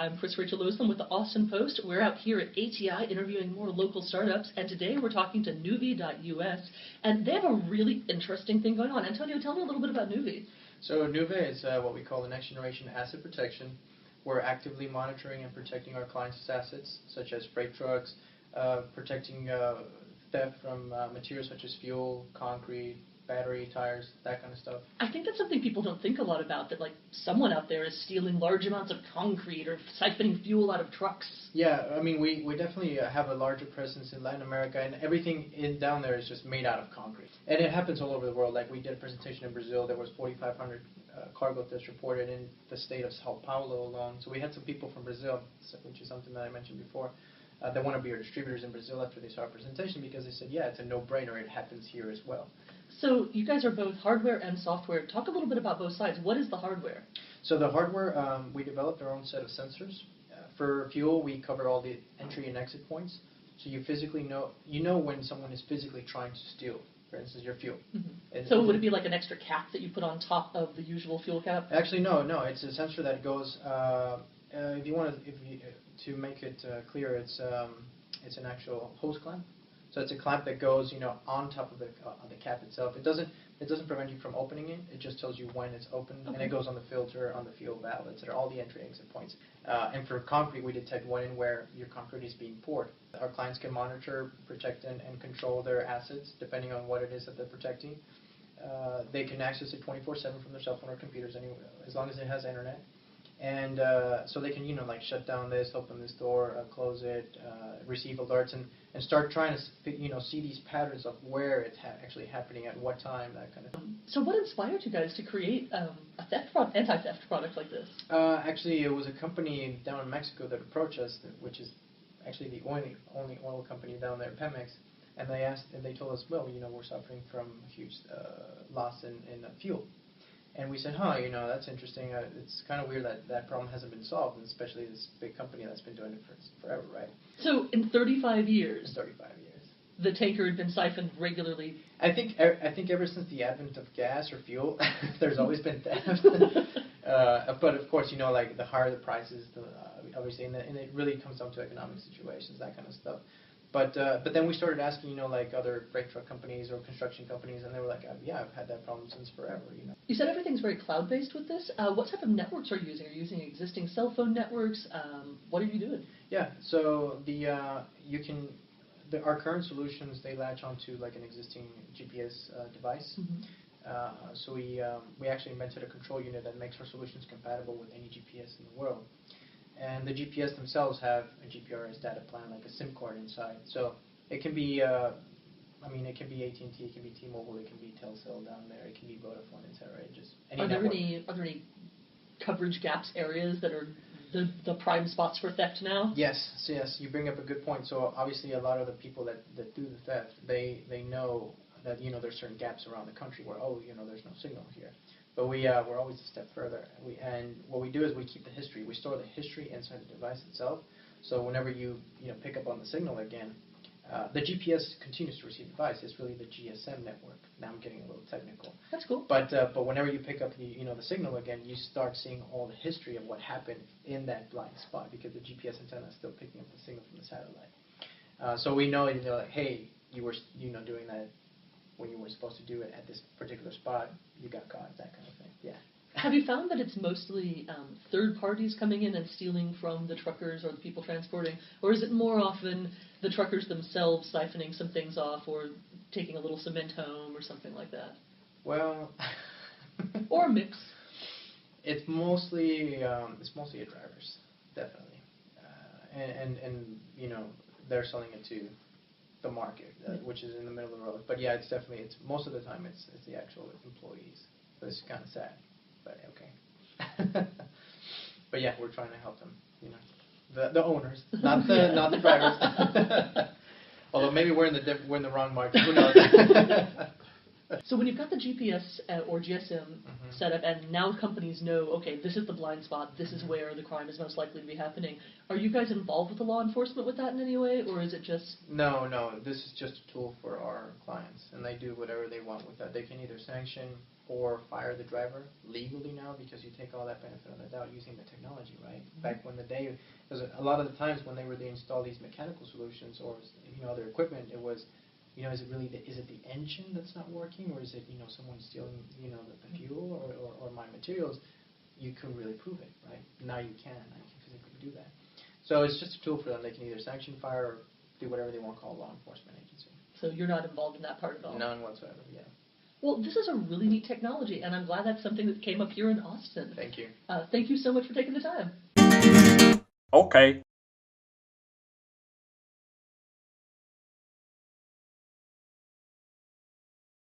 I'm Chris Rachel Lewis with the Austin Post. We're out here at ATI interviewing more local startups, and today we're talking to Nuve.us, and they have a really interesting thing going on. Antonio, tell me a little bit about Nuve. So Nuve is what we call the next generation asset protection. We're actively monitoring and protecting our clients' assets, such as freight trucks, protecting theft from materials such as fuel, concrete, battery, tires, that kind of stuff. I think that's something people don't think a lot about, that like someone out there is stealing large amounts of concrete or siphoning fuel out of trucks. Yeah, I mean, we definitely have a larger presence in Latin America, and everything down there is just made out of concrete. And it happens all over the world. Like we did a presentation in Brazil, there was 4,500 cargo thefts reported in the state of Sao Paulo alone. So we had some people from Brazil, which is something that I mentioned before, that want to be our distributors in Brazil after they saw our presentation, because they said, yeah, it's a no-brainer, it happens here as well. So you guys are both hardware and software. Talk a little bit about both sides. What is the hardware? So the hardware, we developed our own set of sensors. For fuel, we cover all the entry and exit points. So you physically know, when someone is physically trying to steal, for instance, your fuel. Mm-hmm. So would it be like an extra cap that you put on top of the usual fuel cap? Actually, no. It's a sensor that goes. To make it clear, it's an actual hose clamp. So it's a clamp that goes, on top of the cap itself. It doesn't prevent you from opening it. It just tells you when it's open, and it goes on the filter, on the fuel valve, etc. All the entry exit points. And for concrete, we detect when and where your concrete is being poured. Our clients can monitor, protect, and control their assets depending on what it is that they're protecting. They can access it 24/7 from their cell phone or computers, anywhere, as long as it has internet. And so they can, shut down this, open this door, close it, receive alerts, and start trying to, see these patterns of where it's actually happening, at what time, that kind of thing. So what inspired you guys to create a anti-theft product like this? Actually, it was a company down in Mexico that approached us, which is actually the only oil company down there, Pemex. And they told us, well, we're suffering from a huge loss in fuel. And we said, that's interesting. It's kind of weird that problem hasn't been solved, and especially this big company that's been doing it forever, right? So in 35 years, the tanker had been siphoned regularly. I think ever since the advent of gas or fuel, there's always been theft. But of course, like the higher the prices, obviously, and it really comes down to economic situations, that kind of stuff. But then we started asking, like other freight truck companies or construction companies, and they were like, yeah, I've had that problem since forever, You said everything's very cloud-based with this. What type of networks are you using? Are you using existing cell phone networks? What are you doing? Yeah, so our current solutions, they latch onto like an existing GPS device. Mm-hmm. So we actually invented a control unit that makes our solutions compatible with any GPS in the world. And the GPS themselves have a GPRS data plan, like a SIM card inside. So it can be, it can be AT&T, it can be T-Mobile, it can be Telcel down there, it can be Vodafone, etc. Just any network. Are there any coverage gaps, areas that are the prime spots for theft now? Yes, you bring up a good point. So obviously a lot of the people that do the theft, they know that there's certain gaps around the country where there's no signal here. But we're always a step further. And what we do is we keep the history. We store the history inside the device itself. So whenever you pick up on the signal again, the GPS continues to receive the device. It's really the GSM network. Now I'm getting a little technical. That's cool. But whenever you pick up the signal again, you start seeing all the history of what happened in that blind spot, because the GPS antenna is still picking up the signal from the satellite. So we know, like, hey, you were doing that when you were supposed to do it at this particular spot, you got caught, that kind of thing. Yeah. Have you found that it's mostly third parties coming in and stealing from the truckers or the people transporting, or is it more often the truckers themselves siphoning some things off, or taking a little cement home or something like that? Well, or a mix. It's mostly drivers, definitely, and they're selling it to the market, which is in the middle of the road. But yeah, it's most of the time it's the actual employees. So it's kind of sad, but okay. But yeah, we're trying to help them, the owners, not the drivers. Although maybe we're in the wrong market. Who knows? So when you've got the GPS or GSM set up, and now companies know, okay, this is the blind spot, this is where the crime is most likely to be happening, are you guys involved with the law enforcement with that in any way, or is it just... No, this is just a tool for our clients, and they do whatever they want with that. They can either sanction or fire the driver legally now, because you take all that benefit of the doubt using the technology, right? Back when the day, because a lot of the times when they install these mechanical solutions or other equipment, it was, is it the engine that's not working, or is it someone stealing the fuel or my materials? You couldn't really prove it, right? Now you can physically do that. So it's just a tool for them. They can either sanction, fire, or do whatever they want to call a law enforcement agency. So you're not involved in that part at all? None whatsoever. Yeah. Well, this is a really neat technology, and I'm glad that's something that came up here in Austin. Thank you. Thank you so much for taking the time. Okay.